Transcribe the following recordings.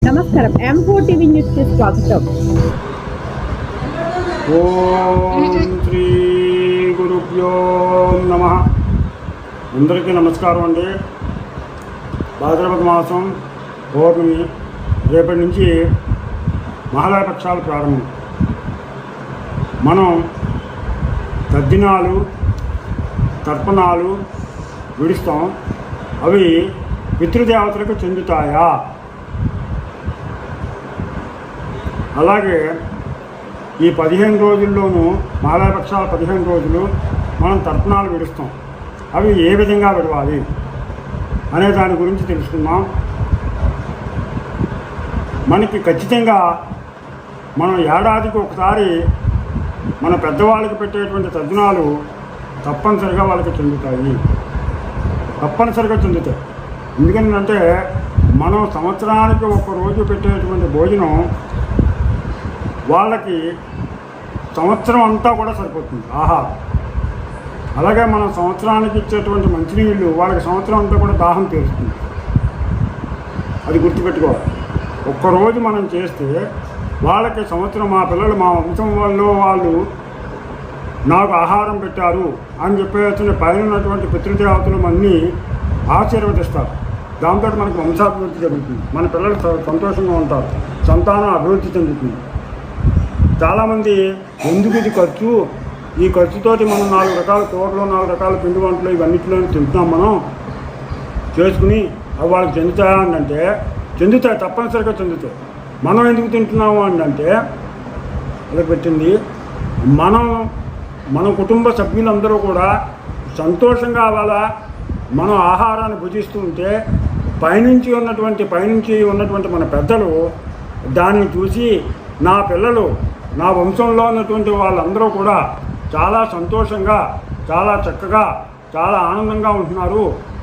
నమస్కారం M4 TV news కి స్వాగతం. ఓం శ్రీ గురుభ్యో నమః. అందరికీ నమస్కారం అండి. భాద్రపద మాసం పౌర్ణమి రేపటి నుంచి మహాలయ పక్షాలు ప్రారంభం. మనం తద్దినాలు తర్పణాలు విడుస్తాం. అవి పితృదేవతలకు చెందుతాయా? అలాగే ఈ 15 రోజుల్లోనూ మహాలయపక్షాల 15 రోజులు మనం తర్పణాలు విడుస్తాం. అవి ఏ విధంగా విడవాలి అనే దాని గురించి తెలుసుకుందాం. మనకి ఖచ్చితంగా మనం ఏడాదికి ఒకసారి మన పెద్దవాళ్ళకి పెట్టేటువంటి తద్దినాలు తప్పనిసరిగా వాళ్ళకి చెందుతాయి. ఎందుకంటే మనం సంవత్సరానికి ఒక రోజు పెట్టేటువంటి భోజనం వాళ్ళకి సంవత్సరం అంతా కూడా సరిపోతుంది ఆహారం. అలాగే మనం సంవత్సరానికి ఇచ్చేటువంటి మంచినీళ్ళు వాళ్ళకి సంవత్సరం అంతా కూడా దాహం తీరుస్తుంది. అది గుర్తుపెట్టుకోవాలి. ఒక్కరోజు మనం చేస్తే వాళ్ళకి సంవత్సరం, మా పిల్లలు మా వంశం వాళ్ళు నాకు ఆహారం పెట్టారు అని చెప్పేసి పైన ఉన్నటువంటి పితృదేవతలు అన్నీ ఆశీర్వదిస్తారు. దాంతో మనకు వంశాభివృద్ధి జరుగుతుంది. మన పిల్లలు సంతోషంగా ఉంటారు, సంతానం అభివృద్ధి చెందుతుంది. చాలామంది ఎందుకు ఇది ఖర్చు, ఈ ఖర్చుతోటి మనం 4 రకాల కూరలు, 4 రకాల పిండి వంటలు ఇవన్నిటిలో తింటున్నాం మనం చేసుకుని, అవి వాళ్ళకి చెందుతాయా అంటే చెందుతాయి, తప్పనిసరిగా చెందుతాయి. మనం ఎందుకు తింటున్నాము అంటే అది పెట్టింది మన కుటుంబ సభ్యులందరూ కూడా సంతోషంగా వాళ్ళ మనం ఆహారాన్ని భుజిస్తూ ఉంటే పైనుంచి ఉన్నటువంటి మన పెద్దలు దాన్ని చూసి నా పిల్లలు, నా వంశంలో ఉన్నటువంటి వాళ్ళందరూ కూడా చాలా సంతోషంగా, చాలా చక్కగా, చాలా ఆనందంగా ఉంటున్నారు,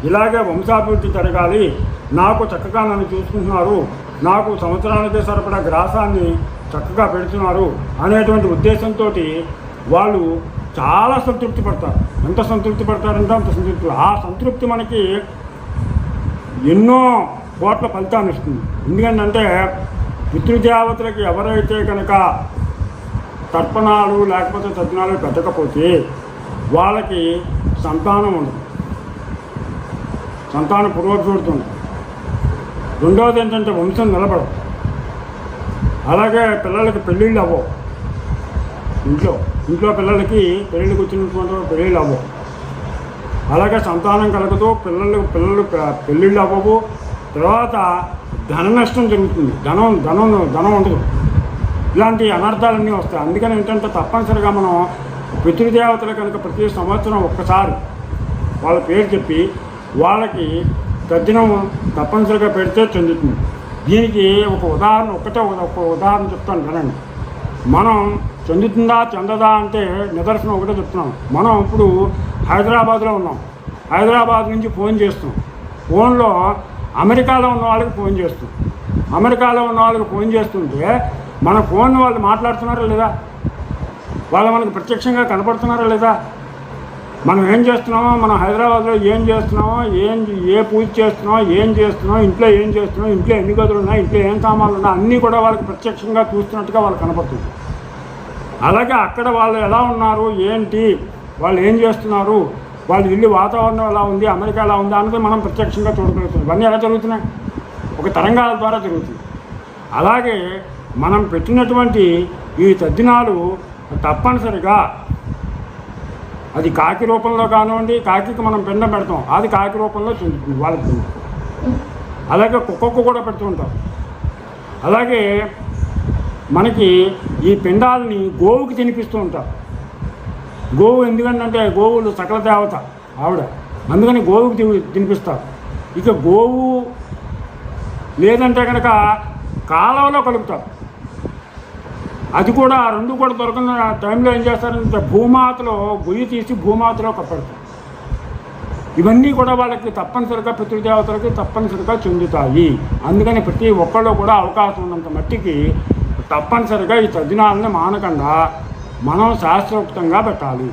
ఇలాగే వంశాభివృద్ధి జరగాలి, నాకు చక్కగా నన్ను చూసుకుంటున్నారు, నాకు సంవత్సరానికి సరిపడా గ్రాసాన్ని చక్కగా పెడుతున్నారు అనేటువంటి ఉద్దేశంతో వాళ్ళు చాలా సంతృప్తి పడతారు. ఎంత సంతృప్తి పడతారంటే అంత సంతృప్తి. ఆ సంతృప్తి మనకి ఎన్నో కోట్ల ఫలితాన్ని ఇస్తుంది. ఎందుకంటే పితృదేవతలకి ఎవరైతే కనుక తర్పణాలు లేకపోతే తద్దినాలు పెట్టకపోతే వాళ్ళకి సంతానం ఉండదు, సంతాన పురోభివృద్ధి ఉండదు. రెండవది ఏంటంటే వంశం నిలబడదు. అలాగే పిల్లలకి పెళ్ళిళ్ళు అవ్వవు. ఇంట్లో పిల్లలకి పెళ్ళిళ్ళకి వచ్చినటువంటి పెళ్ళిళ్ళు అవ్వవు. అలాగే సంతానం కలగదు, పిల్లలు పెళ్ళిళ్ళు అవ్వవు. తర్వాత ధన నష్టం జరుగుతుంది, ధనం ఉండదు. ఇలాంటి అనర్థాలన్నీ వస్తాయి. అందుకని ఏంటంటే తప్పనిసరిగా మనం పితృదేవతలు కనుక ప్రతి సంవత్సరం ఒక్కసారి వాళ్ళ పేరు చెప్పి వాళ్ళకి తద్దినం తప్పనిసరిగా పెడితే చెందుతుంది. దీనికి ఒక ఉదాహరణ చెప్తాను వినండి. మనం చెందుతుందా చెందదా అంటే నిదర్శనం ఒకటే చెప్తున్నాం. మనం ఇప్పుడు హైదరాబాద్లో ఉన్నాం. హైదరాబాద్ నుంచి ఫోన్ చేస్తాం. ఫోన్లో అమెరికాలో ఉన్న వాళ్ళకి ఫోన్ చేస్తాం. అమెరికాలో ఉన్న వాళ్ళకి ఫోన్ చేస్తుంటే మన ఫోన్ వాళ్ళు మాట్లాడుతున్నారా లేదా, వాళ్ళు మనకు ప్రత్యక్షంగా కనపడుతున్నారా లేదా, మనం ఏం చేస్తున్నామో, మనం హైదరాబాద్లో ఏం చేస్తున్నామో, ఏ పూజ చేస్తున్నామో, ఏం చేస్తున్నామో, ఇంట్లో ఏం చేస్తున్నామో, ఇంట్లో ఎన్ని గదులు ఉన్నాయి, ఇంట్లో ఏం సామాన్లు ఉన్నాయి, అన్నీ కూడా వాళ్ళకి ప్రత్యక్షంగా చూస్తున్నట్టుగా వాళ్ళు కనపడుతుంది. అలాగే అక్కడ వాళ్ళు ఎలా ఉన్నారు, ఏంటి, వాళ్ళు ఏం చేస్తున్నారు, వాళ్ళ ఇల్లు వాతావరణం ఎలా ఉంది, అమెరికా ఎలా ఉంది అన్నది మనం ప్రత్యక్షంగా చూడగలుగుతున్నాం. ఇవన్నీ ఎలా జరుగుతున్నాయి? ఒక తరంగాల ద్వారా జరుగుతుంది. అలాగే మనం పెట్టినటువంటి ఈ తద్దినాలు తప్పనిసరిగా అది కాకి రూపంలో కానివ్వండి, కాకికి మనం పిండం పెడతాం, అది కాకి రూపంలో చెందుతుంది వాళ్ళకి. అలాగే కుక్కకు కూడా పెడుతూ ఉంటాం. అలాగే మనకి ఈ పిండాలని గోవుకి తినిపిస్తూ ఉంటారు. గోవు ఎందుకంటే గోవులు సకల దేవత ఆవిడ, అందుకని గోవుకి తినిపిస్తారు. ఇక గోవు లేదంటే కనుక కాలువలో కలుపుతారు. అది కూడా రెండు కూడా దొరకని టైంలో ఏం చేస్తారంటే భూమాతలో గొయ్యి తీసి భూమాతలో కప్పెడతారు. ఇవన్నీ కూడా వాళ్ళకి తప్పనిసరిగా పితృదేవతలకి తప్పనిసరిగా చెందుతాయి. అందుకని ప్రతి ఒక్కళ్ళు కూడా అవకాశం ఉన్నంత మట్టికి తప్పనిసరిగా ఈ తద్దినాలని మానకుండా మనం శాస్త్రోక్తంగా పెట్టాలి.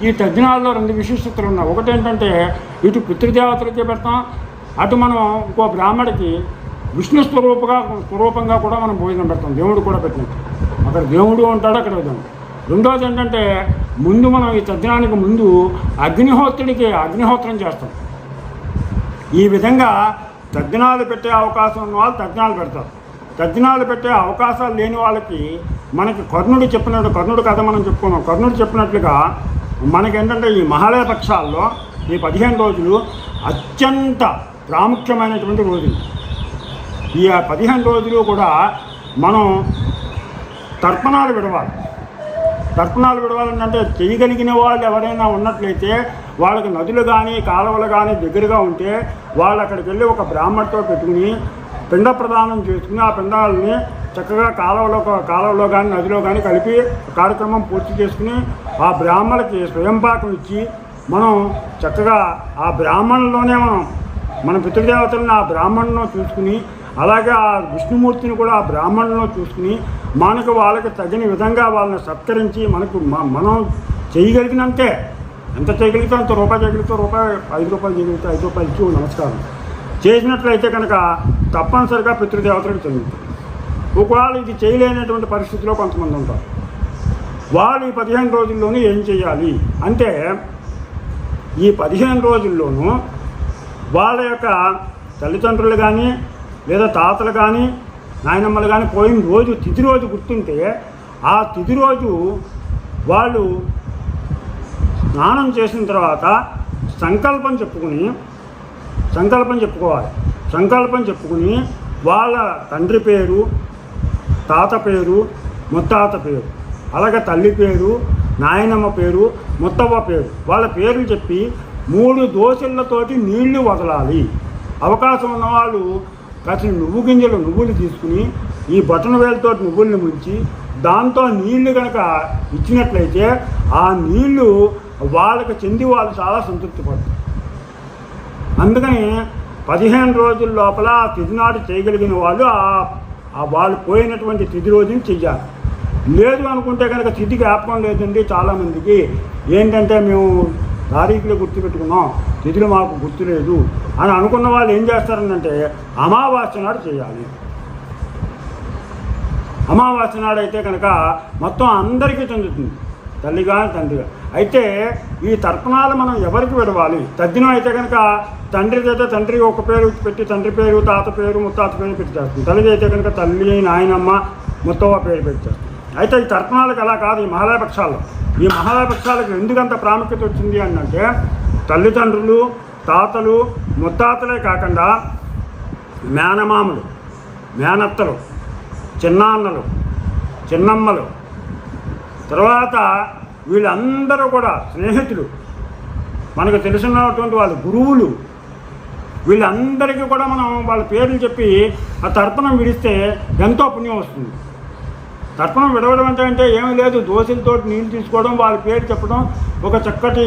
ఈ తద్దినాల్లో 2 విశిష్టతలు ఉన్నాయి. ఒకటేంటంటే ఇటు పితృదేవతలకి పెడతాం, అటు మనం ఇంకో బ్రాహ్మడికి విష్ణు స్వరూపంగా కూడా మనం భోజనం పెడతాం, దేవుడు కూడా పెట్టినట్టు. అక్కడ దేవుడు ఉంటాడు, అక్కడ విధానం. రెండోది ఏంటంటే ముందు మనం ఈ తద్దినానికి ముందు అగ్నిహోత్రం చేస్తాం. ఈ విధంగా తద్దినాలు పెట్టే అవకాశం ఉన్న వాళ్ళు తద్దినాలు పెడతారు. తద్దినాలు పెట్టే అవకాశాలు లేని వాళ్ళకి మనకి కర్ణుడు కథ మనం చెప్పుకున్నాం. కర్ణుడు చెప్పినట్లుగా మనకేంటంటే ఈ మహాలయ పక్షాల్లో ఈ 15 రోజులు అత్యంత ప్రాముఖ్యమైనటువంటి రోజులు. ఈ 15 రోజులు కూడా మనం తర్పణాలు విడవాలి. తర్పణాలు విడవాలంటే చేయగలిగిన వాళ్ళు ఎవరైనా ఉన్నట్లయితే వాళ్ళకి నదులు కానీ కాలువలు కానీ దగ్గరగా ఉంటే వాళ్ళు అక్కడికి వెళ్ళి ఒక బ్రాహ్మణుడితో పెట్టుకుని పిండ ప్రదానం చేసుకుని ఆ పిండాలని చక్కగా కాలువలో కానీ నదిలో కానీ కలిపి కార్యక్రమం పూర్తి చేసుకుని ఆ బ్రాహ్మణులకి స్వయంపాకం ఇచ్చి మనం చక్కగా ఆ బ్రాహ్మణుల్లోనే మన పితృదేవతలను ఆ బ్రాహ్మణులను చూసుకుని, అలాగే ఆ విష్ణుమూర్తిని కూడా ఆ బ్రాహ్మణులను చూసుకుని మనకు వాళ్ళకి తగిన విధంగా వాళ్ళని సత్కరించి మనం చేయగలిగినంతే, ఎంత చేయగలిగితే అంత రూపాయి చేయగలిగితే రూపాయి, 5 రూపాయలు చేయగలిగితే 5 రూపాయలు ఇచ్చి నమస్కారం చేసినట్లయితే కనుక తప్పనిసరిగా పితృదేవతలకు చెందుతుంది. ఒకవేళ ఇది చేయలేనటువంటి పరిస్థితిలో కొంతమంది ఉంటారు. వాళ్ళు ఈ 15 రోజుల్లోనూ ఏం చేయాలి అంటే, ఈ 15 రోజుల్లోనూ వాళ్ళ యొక్క తల్లిదండ్రులు కానీ లేదా తాతలు కానీ నాయనమ్మలు కానీ పోయిన రోజు తిథి రోజు గుర్తుంటే ఆ తిథి రోజు వాళ్ళు స్నానం చేసిన తర్వాత సంకల్పం చెప్పుకోవాలి. సంకల్పం చెప్పుకుని వాళ్ళ తండ్రి పేరు, తాత పేరు, ముత్తాత పేరు, అలాగే తల్లి పేరు, నాయనమ్మ పేరు, ముత్తవ్వ పేరు, వాళ్ళ పేర్లు చెప్పి 3 దోశలతోటి నీళ్లు వదలాలి. అవకాశం ఉన్నవాళ్ళు కాసిన నువ్వులు తీసుకుని ఈ బటన్ వేలతో నువ్వుల్ని ముంచి దాంతో నీళ్లు కనుక ఇచ్చినట్లయితే ఆ నీళ్లు వాళ్ళకి చెంది వాళ్ళు చాలా సంతృప్తి పడతారు. అందుకని 15 రోజుల లోపల ఆ తిథి నాడు చేయగలిగిన వాళ్ళు వాళ్ళు పోయినటువంటి తిథి రోజుని చెయ్యాలి. లేదు అనుకుంటే కనుక తిథి జ్ఞాపకం లేదండి చాలామందికి, ఏంటంటే మేము తారీఖులు గుర్తుపెట్టుకున్నాం, తిథులు మాకు గుర్తులేదు అని అనుకున్న వాళ్ళు ఏం చేస్తారంటే అమావాస్య నాడు చేయాలి. అమావాస్య నాడు అయితే కనుక మొత్తం అందరికీ చెందుతుంది, తల్లిగా తండ్రిగా. అయితే ఈ తర్పణాలు మనం ఎవరికి విడవాలి? తద్దినం అయితే కనుక తండ్రి అయితే తండ్రికి ఒక పేరు పెట్టి తండ్రి పేరు, తాత పేరు, ముత్తాత పేరు పెట్టి చేస్తుంది. తల్లి అయితే కనుక తల్లి, నాయనమ్మ, ముత్తవ్వ పేరు పెట్టి చేస్తుంది. అయితే ఈ తర్పణాలకు అలా కాదు. ఈ మహాలయ పక్షాలకు ఎందుకంత ప్రాముఖ్యత వచ్చింది అంటే తల్లిదండ్రులు, తాతలు, ముత్తాతలే కాకుండా మేనమామలు, మేనత్తలు, చిన్నాన్నలు, చిన్నమ్మలు, తర్వాత వీళ్ళందరూ కూడా స్నేహితులు, మనకు తెలిసినటువంటి వాళ్ళు గురువులు, వీళ్ళందరికీ కూడా మనం వాళ్ళ పేర్లు చెప్పి ఆ తర్పణం విడిస్తే ఎంతో పుణ్యం వస్తుంది. తర్పణం విడవడం అంటే ఏమీ లేదు, దోశలతో నీళ్ళు తీసుకోవడం, వాళ్ళ పేరు చెప్పడం, ఒక చక్కటి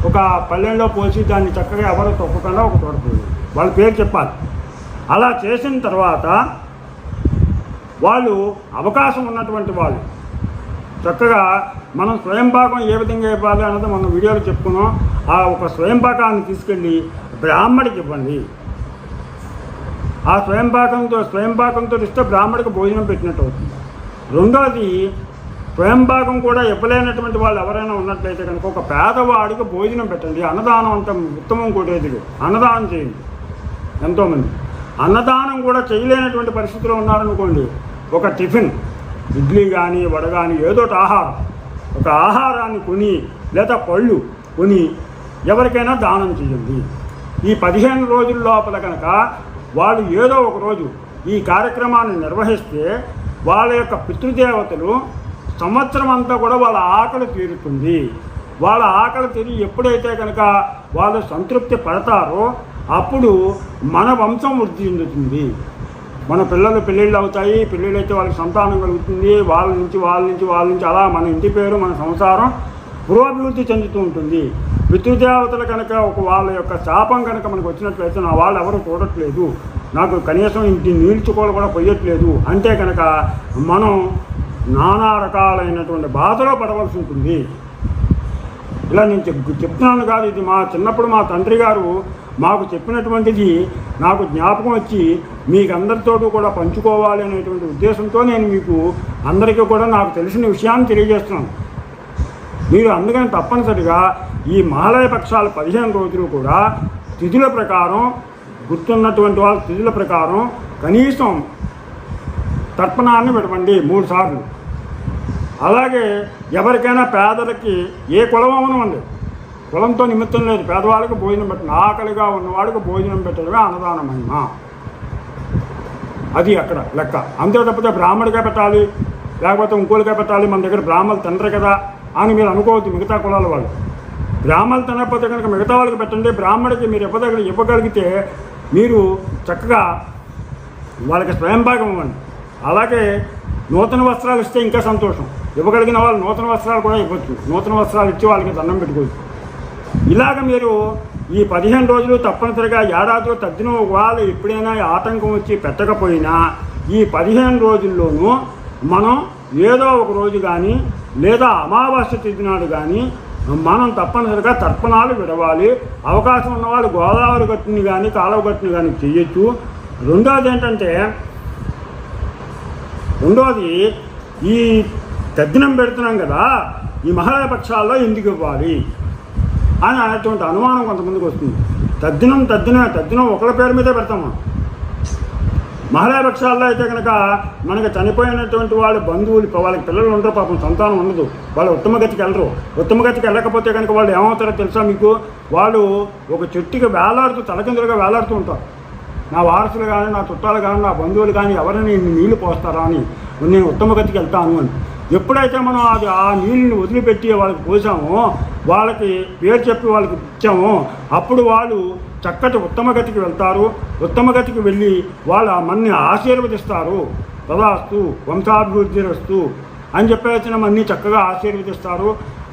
ఒక పల్లెల్లో పోసి దాన్ని చక్కగా ఎవరు తొక్కకుండా ఒక తోడపోయి వాళ్ళ పేరు చెప్పాలి. అలా చేసిన తర్వాత వాళ్ళు అవకాశం ఉన్నటువంటి వాళ్ళు చక్కగా మనం స్వయంపాకం ఏ విధంగా ఇవ్వాలి అన్నది మనం వీడియోలో చెప్పుకున్నాం. ఆ ఒక స్వయంపాకాన్ని తీసుకెళ్ళి బ్రాహ్మడికి ఇవ్వండి. ఆ స్వయంపాకంతో ఇస్తే బ్రాహ్మడికి భోజనం పెట్టినట్టు అవుతుంది. రెండోది, స్వయంపాకం కూడా ఇవ్వలేనటువంటి వాళ్ళు ఎవరైనా ఉన్నట్లయితే కనుక ఒక పేదవాడికి భోజనం పెట్టండి. అన్నదానం అంత ఉత్తమం కొట్టేది, అన్నదానం చేయండి. ఎంతోమంది అన్నదానం కూడా చేయలేనటువంటి పరిస్థితిలో ఉన్నారనుకోండి, ఒక టిఫిన్, ఇడ్లీ కానీ వడ కానీ ఏదో ఒక ఆహారాన్ని కొని లేదా పళ్ళు కొని ఎవరికైనా దానం చేయండి. ఈ 15 రోజుల లోపల కనుక వాళ్ళు ఏదో ఒక రోజు ఈ కార్యక్రమాన్ని నిర్వహిస్తే వాళ్ళ యొక్క పితృదేవతలు సంవత్సరం అంతా కూడా వాళ్ళ ఆకలి తీరుతుంది. వాళ్ళ ఆకలి తీరి ఎప్పుడైతే కనుక వాళ్ళు సంతృప్తి పడతారో అప్పుడు మన వంశం వృద్ధి చెందుతుంది. మన పిల్లలు పెళ్ళిళ్ళు అవుతాయి, పెళ్ళిళ్ళు అయితే వాళ్ళకి సంతానం కలుగుతుంది. వాళ్ళ నుంచి అలా మన ఇంటి పేరు, మన సంసారం పురోభివృద్ధి చెందుతూ ఉంటుంది. పితృదేవతలు కనుక వాళ్ళ యొక్క శాపం కనుక మనకు వచ్చినట్లయితే నా వాళ్ళు ఎవరు చూడట్లేదు, నాకు కనీసం ఇంటి నీల్చుకోలు కూడా పొయ్యట్లేదు అంటే కనుక మనం నానా రకాలైనటువంటి బాధలో పడవలసి ఉంటుంది. ఇలా నేను చెప్తున్నాను కాదు, ఇది చిన్నప్పుడు మా తండ్రి గారు మాకు చెప్పినటువంటిది నాకు జ్ఞాపకం వచ్చి మీకు అందరితో కూడా పంచుకోవాలి అనేటువంటి ఉద్దేశంతో నేను మీకు అందరికీ కూడా నాకు తెలిసిన విషయాన్ని తెలియజేస్తున్నాను. మీరు అందుకని తప్పనిసరిగా ఈ మహాలయ పక్షాలు 15 రోజులు కూడా తిథుల ప్రకారం గుర్తున్నటువంటి వాళ్ళ తిథుల ప్రకారం కనీసం తర్పణాన్ని పెట్టండి 3 సార్లు. అలాగే ఎవరికైనా పేదలకి ఏ కులం అవనివ్వండి, కులంతో నిమిత్తం లేదు, పేదవాళ్ళకి భోజనం పెట్టండి. ఆకలిగా ఉన్నవాడికి భోజనం పెట్టడమే అన్నదాన మహిమ. అది అక్కడ లెక్క. అంతే తప్పితే బ్రాహ్మడిగా పెట్టాలి లేకపోతే ఇంకోలిగా పెట్టాలి, మన దగ్గర బ్రాహ్మణులు తినరు కదా అని మీరు అనుకోవద్దు. మిగతా కులాల వాళ్ళు బ్రాహ్మణులు తినకపోతే కనుక మిగతా వాళ్ళకి పెట్టండి. బ్రాహ్మడికి మీరు ఇవ్వగలిగితే మీరు చక్కగా వాళ్ళకి స్వయంభాగం ఇవ్వండి. అలాగే నూతన వస్త్రాలు ఇస్తే ఇంకా సంతోషం. ఇవ్వగలిగిన వాళ్ళు నూతన వస్త్రాలు కూడా ఇవ్వచ్చు. నూతన వస్త్రాలు ఇచ్చి వాళ్ళకి దండం పెట్టుకోవచ్చు. ఇలాగ మీరు ఈ 15 రోజులు తప్పనిసరిగా ఏడాదిలో తద్దినం వాళ్ళు ఎప్పుడైనా ఆటంకం వచ్చి పెట్టకపోయినా ఈ 15 రోజుల్లోనూ మనం ఏదో ఒక రోజు కానీ లేదా అమావాస్య తిథి నాడు కానీ మనం తప్పనిసరిగా తర్పణాలు విడవాలి. అవకాశం ఉన్నవాళ్ళు గోదావరి గట్టుని కానీ కాలువ గట్టుని కానీ చెయ్యొచ్చు. రెండోది ఈ తద్దినం పెడుతున్నాం కదా, ఈ మహాలయ పక్షాల్లో ఎందుకు ఇవ్వాలి అని అనేటువంటి అనుమానం కొంతమందికి వస్తుంది. తద్దినం ఒకళ్ళ పేరు మీదే పెడతాము. మహాలయ పక్షాల్లో అయితే కనుక మనకి చనిపోయినటువంటి వాళ్ళ బంధువులు, వాళ్ళకి పిల్లలు ఉండరు, పాపం సంతానం ఉండదు, వాళ్ళు ఉత్తమగతికి వెళ్ళరు. ఉత్తమగతికి వెళ్ళకపోతే కనుక వాళ్ళు ఏమవుతారో తెలుసా మీకు? వాళ్ళు ఒక చెట్టుకి వేలాడుతూ తలకిందులుగా వేలాడుతూ ఉంటారు. నా వారసులు కానీ నా చుట్టాలు కానీ నా బంధువులు కానీ ఎవరిని నీళ్లు పోస్తారా అని నేను ఉత్తమగతికి వెళ్తాను అని. ఎప్పుడైతే మనం ఆ నీళ్ళని వదిలిపెట్టి వాళ్ళకి పోసామో, వాళ్ళకి పేరు చెప్పి వాళ్ళకి ఇచ్చామో, అప్పుడు వాళ్ళు చక్కటి ఉత్తమగతికి వెళ్తారు. ఉత్తమగతికి వెళ్ళి వాళ్ళ మన్ని ఆశీర్వదిస్తారు. తదాస్తు వంశాభివృద్ధిరస్తు అని చెప్పేసిన మన్ని చక్కగా ఆశీర్వదిస్తారు.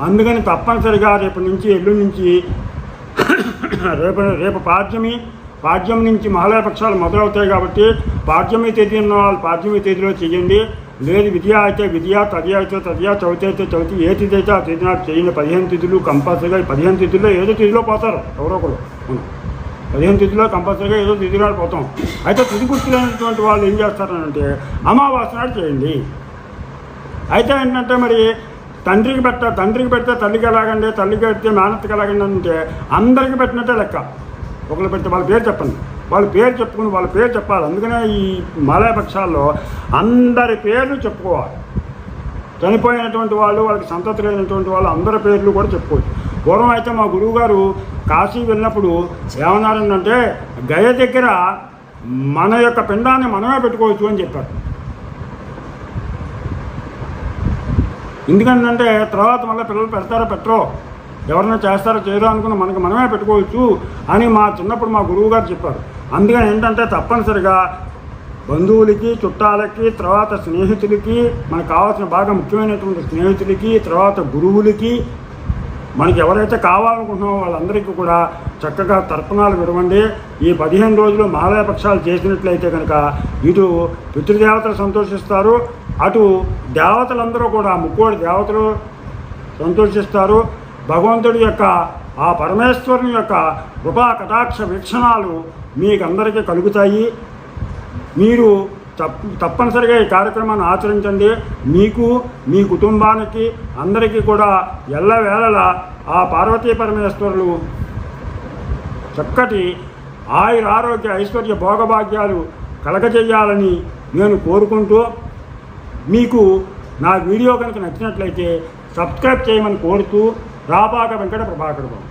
అందుకని తప్పనిసరిగా రేపటి నుంచి ఎల్లుండి నుంచి రేపు పాడ్యం నుంచి మహాలయ పక్షాలు మొదలవుతాయి కాబట్టి పాడ్యమి తేదీ ఉన్న వాళ్ళు పాడ్యమి తేదీలో చేయండి. లేదు విద్య అయితే విద్య, తదియ అయితే తదియ, చవితి అయితే చవితి, ఏ తిథి అయితే ఆ తిథి నాకు చేయండి. 15 తిథులు కంపల్సరీగా. 15 తిథుల్లో ఏదో తిథిలో పోతారు ఎవరో ఒకరు. 15 తిథిలో కంపల్సరీగా ఏదో తిథి నాడు పోతాం. అయితే తిథి గుర్తులైనటువంటి వాళ్ళు ఏం చేస్తారంటే అమావాస్య నాడు చేయండి. అయితే ఏంటంటే మరి తండ్రికి పెడితే తల్లికి ఎలాగండి, తల్లికి పెడితే మేనత్తకి ఎలాగండి అంటే అందరికీ పెట్టినట్టే లెక్క. ఒకరు పెడితే వాళ్ళ పేరు చెప్పండి, వాళ్ళ పేరు చెప్పుకుని వాళ్ళ పేరు చెప్పాలి. అందుకనే ఈ మహాలయ పక్షాల్లో అందరి పేర్లు చెప్పుకోవాలి. చనిపోయినటువంటి వాళ్ళు, వాళ్ళకి సంతతి లేనటువంటి వాళ్ళు అందరి పేర్లు కూడా చెప్పుకోవచ్చు. పూర్వం అయితే మా గురువుగారు కాశీ వెళ్ళినప్పుడు ఏమన్నారంటే గయ దగ్గర మన యొక్క పిండాన్ని మనమే పెట్టుకోవచ్చు అని చెప్పారు. ఎందుకంటే తర్వాత మళ్ళీ పిల్లలు పెడతారో పెట్టరో, ఎవరైనా చేస్తారో చేయరో అనుకుని మనమే పెట్టుకోవచ్చు అని మా చిన్నప్పుడు మా గురువు గారు చెప్పారు. అందుకని ఏంటంటే తప్పనిసరిగా బంధువులకి, చుట్టాలకి, తర్వాత స్నేహితులకి, మనకు కావాల్సిన బాగా ముఖ్యమైనటువంటి స్నేహితులకి, తర్వాత గురువులకి, మనకి ఎవరైతే కావాలనుకుంటున్నామో వాళ్ళందరికీ కూడా చక్కగా తర్పణాలు విడవండి. ఈ 15 రోజులు మహాలయ పక్షాలు చేసినట్లయితే కనుక ఇటు పితృదేవతలు సంతోషిస్తారు, అటు దేవతలందరూ కూడా ముక్కోడి దేవతలు సంతోషిస్తారు. భగవంతుడి యొక్క ఆ పరమేశ్వరుని యొక్క కృపా కటాక్ష వీక్షణాలు మీకందరికీ కలుగుతాయి. మీరు తప్పనిసరిగా ఈ కార్యక్రమాన్ని ఆచరించండి. మీకు, మీ కుటుంబానికి అందరికీ కూడా ఎల్లవేళలా ఆ పార్వతీ పరమేశ్వరులు చక్కటి ఆయుర ఆరోగ్య ఐశ్వర్య భోగభాగ్యాలు కలగజేయాలని నేను కోరుకుంటూ, మీకు నా వీడియో కనుక నచ్చినట్లయితే సబ్స్క్రైబ్ చేయమని కోరుతూ రాపాక వెంకట ప్రభాకర్ బాబు.